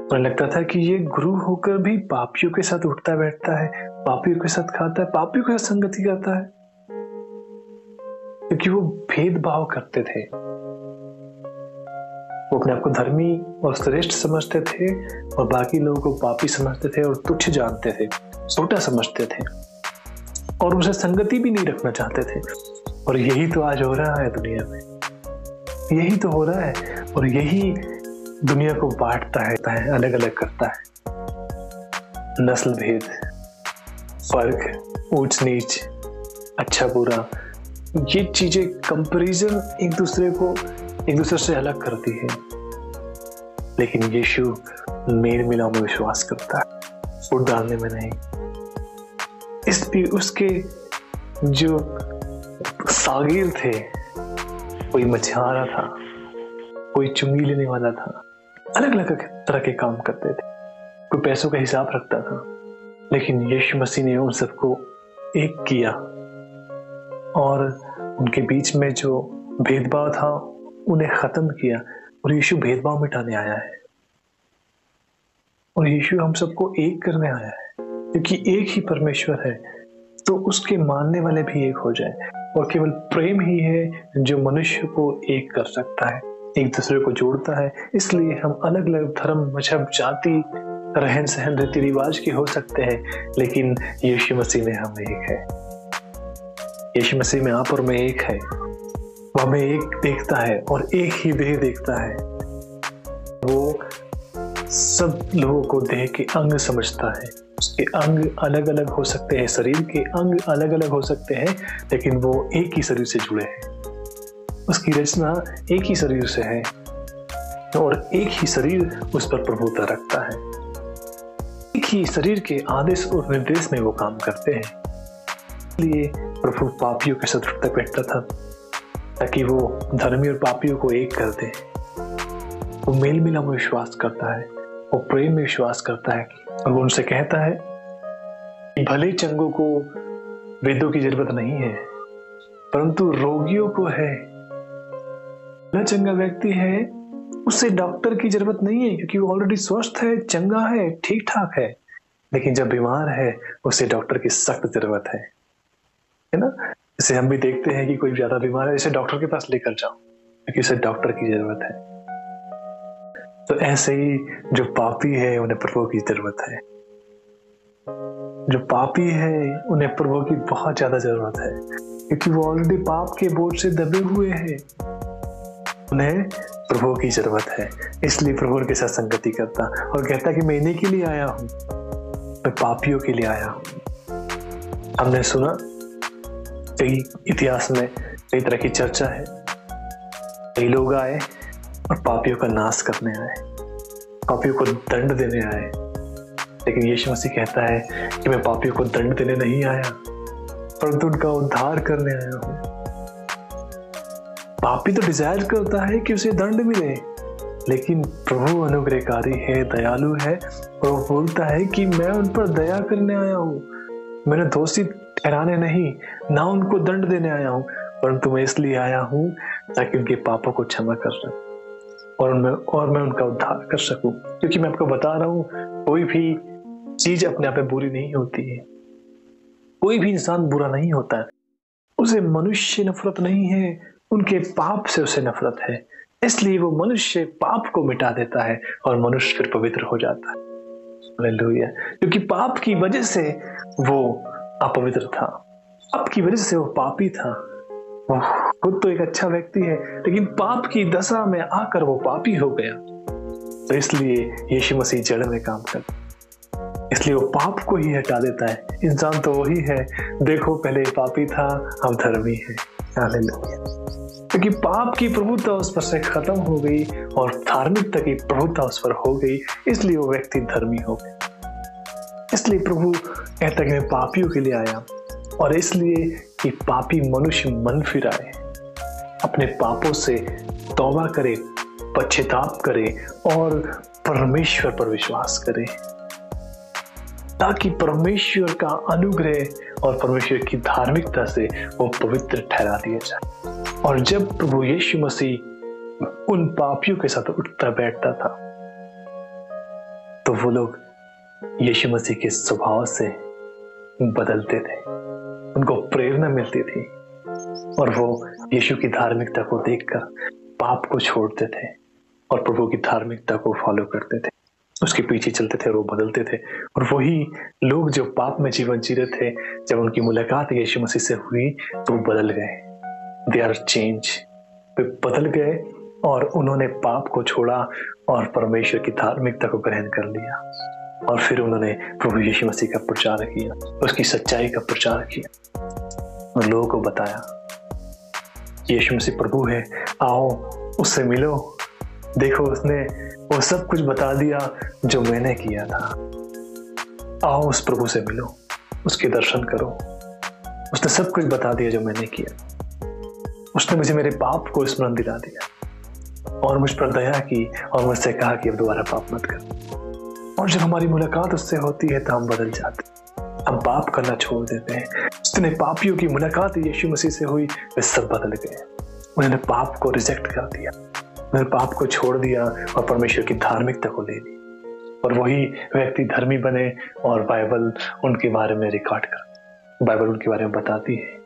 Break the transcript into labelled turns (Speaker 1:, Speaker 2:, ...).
Speaker 1: उन्हें लगता था कि ये गुरु होकर भी पापियों के साथ उठता बैठता है, पापियों के साथ खाता है, पापियों के साथ संगति करता है, क्योंकि वो भेदभाव करते थे। वो अपने आप को धर्मी और श्रेष्ठ समझते थे और बाकी लोगों को पापी समझते थे और तुच्छ जानते थे, छोटा समझते थे और उनसे संगति भी नहीं रखना चाहते थे। और यही तो आज हो रहा है दुनिया में, यही तो हो रहा है और यही दुनिया को बांटता है, अलग अलग करता है। नस्ल भेद, फर्क, ऊंच नीच, अच्छा बुरा, ये चीजें कंपैरिजन एक दूसरे से अलग करती है। लेकिन यीशु मेल मिलाप में विश्वास करता है, फूट डालने में नहीं। इसलिए उसके जो सागिर थे, कोई मछुआरा था, कोई चुंगी लेने वाला था, अलग अलग तरह के काम करते थे, कोई पैसों का हिसाब रखता था, लेकिन यीशु मसीह ने उन सबको एक किया और उनके बीच में जो भेदभाव था उन्हें खत्म किया। और यीशु भेदभाव मिटाने आया है और यीशु हम सबको एक करने आया है, क्योंकि एक ही परमेश्वर है, तो उसके मानने वाले भी एक हो जाए। और केवल प्रेम ही है जो मनुष्य को एक कर सकता है, एक दूसरे को जोड़ता है। इसलिए हम अलग अलग धर्म, मजहब, जाति, रहन सहन, रीति रिवाज के हो सकते हैं, लेकिन यीशु मसीह में हम एक है। यीशु मसीह में आप और मैं एक है। वो हमें एक देखता है और एक ही देह देखता है। वो सब लोगों को देह के अंग समझता है। उसके अंग अलग अलग हो सकते हैं, शरीर के अंग अलग अलग हो सकते हैं, लेकिन वो एक ही शरीर से जुड़े हैं। उसकी रचना एक ही शरीर से है और एक ही शरीर उस पर प्रभुता रखता है। एक ही शरीर के आदेश और निर्देश में वो काम करते हैं। इसलिए प्रभु पापियों के साथ उठता बैठता था ताकि वो धर्मी और पापियों को एक कर दे। वो मेल मिलाप में विश्वास करता है, वो प्रेम में विश्वास करता है और वो उनसे कहता है कि भले चंगों को वेदों की जरूरत नहीं है, परंतु रोगियों को है। भला चंगा व्यक्ति है, उससे डॉक्टर की जरूरत नहीं है, क्योंकि वो ऑलरेडी स्वस्थ है, चंगा है, ठीक ठाक है। लेकिन जब बीमार है, उसे डॉक्टर की सख्त जरूरत है ना। जैसे हम भी देखते हैं कि कोई ज्यादा बीमार है, इसे डॉक्टर के पास लेकर जाओ, क्योंकि उसे डॉक्टर की जरूरत है। तो ऐसे ही जो पापी है उन्हें प्रभु की जरूरत है। जो पापी है उन्हें प्रभु की बहुत ज्यादा जरूरत है, क्योंकि वो ऑलरेडी पाप के बोझ से दबे हुए हैं। उन्हें प्रभु की जरूरत है। इसलिए प्रभु के साथ संगति करता और कहता कि मैं इन्हीं के लिए आया हूं, मैं पापियों के लिए आया हूं। हमने सुना कई इतिहास में कई तरह की चर्चा है। कई लोग आए और पापियों का नाश करने आए, पापियों को दंड देने आए। लेकिन यीशु मसीह कहता है कि मैं पापियों को दंड देने नहीं आया, परंतु उनका उद्धार करने आया हूं। पापी तो डिजायर करता है कि उसे दंड मिले, लेकिन प्रभु अनुग्रहकारी है, दयालु है और वो बोलता है कि मैं उन पर दया करने आया हूं। मैंने दोषी ठहराने नहीं, ना उनको दंड देने आया हूं, परंतु मैं इसलिए आया हूं ताकि उनके पापों को क्षमा कर सकूं और मैं उनका उद्धार कर सकूं। क्योंकि मैं आपको बता रहा हूं, कोई भी चीज अपने आप में बुरी नहीं होती है, कोई भी इंसान बुरा नहीं होता है। उसे मनुष्य नफरत नहीं है, उनके पाप से उसे नफरत है। इसलिए वो मनुष्य पाप को मिटा देता है और मनुष्य फिर पवित्र हो जाता है। हालेलुया। क्योंकि पाप की वजह से वो अपवित्र था, पाप की वजह से वो पापी था। वो खुद तो एक अच्छा व्यक्ति है, लेकिन पाप की दशा में आकर वो पापी हो गया। तो इसलिए यीशु मसीह जड़ में काम करता है, इसलिए वो पाप को ही हटा देता है। इंसान तो वही है, देखो पहले पापी था, अब धर्मी है। हालेलुया। क्योंकि पाप की प्रभुता उस पर से खत्म हो गई और धार्मिकता की प्रभुता उस पर हो गई, इसलिए वो व्यक्ति धर्मी हो गया। इसलिए प्रभु कहता है कि मैं पापियों के लिए आया, और इसलिए कि पापी मनुष्य मन फिराए, अपने पापों से तौबा करे, पश्चाताप करे और परमेश्वर पर विश्वास करे, ताकि परमेश्वर का अनुग्रह और परमेश्वर की धार्मिकता से वो पवित्र ठहरा दिया जाए। और जब प्रभु यीशु मसीह उन पापियों के साथ उठता बैठता था, तो वो लोग यीशु मसीह के स्वभाव से बदलते थे, उनको प्रेरणा मिलती थी और वो यीशु की धार्मिकता को देखकर पाप को छोड़ते थे और प्रभु की धार्मिकता को फॉलो करते थे, उसके पीछे चलते थे और वो बदलते थे। और वही लोग जो पाप में जीवन जी रहे थे, जब उनकी मुलाकात यीशु मसीह से हुई तो वो बदल गए। दे आर चेंज, वे बदल गए और उन्होंने पाप को छोड़ा और परमेश्वर की धार्मिकता को ग्रहण कर लिया। और फिर उन्होंने प्रभु यीशु मसीह का प्रचार किया, उसकी सच्चाई का प्रचार किया और लोगों को बताया यीशु मसीह प्रभु है, आओ उससे मिलो, देखो उसने वो सब कुछ बता दिया जो मैंने किया था। आओ उस प्रभु से मिलो, उसके दर्शन करो, उसने सब कुछ बता दिया जो मैंने किया। उसने मुझे मेरे पाप को स्मरण दिला दिया और मुझ पर दया की और मुझसे कहा कि अब दोबारा पाप मत कर। और जब हमारी मुलाकात उससे होती है तो हम बदल जाते हैं, हम पाप करना छोड़ देते हैं। जितने पापियों की मुलाकात यीशु मसीह से हुई वे सब बदल गए। उन्होंने पाप को रिजेक्ट कर दिया, उन्होंने पाप को छोड़ दिया और परमेश्वर की धार्मिकता को ले ली और वही व्यक्ति धर्मी बने। और बाइबल उनके बारे में रिकॉर्ड कर, बाइबल उनके बारे में बताती है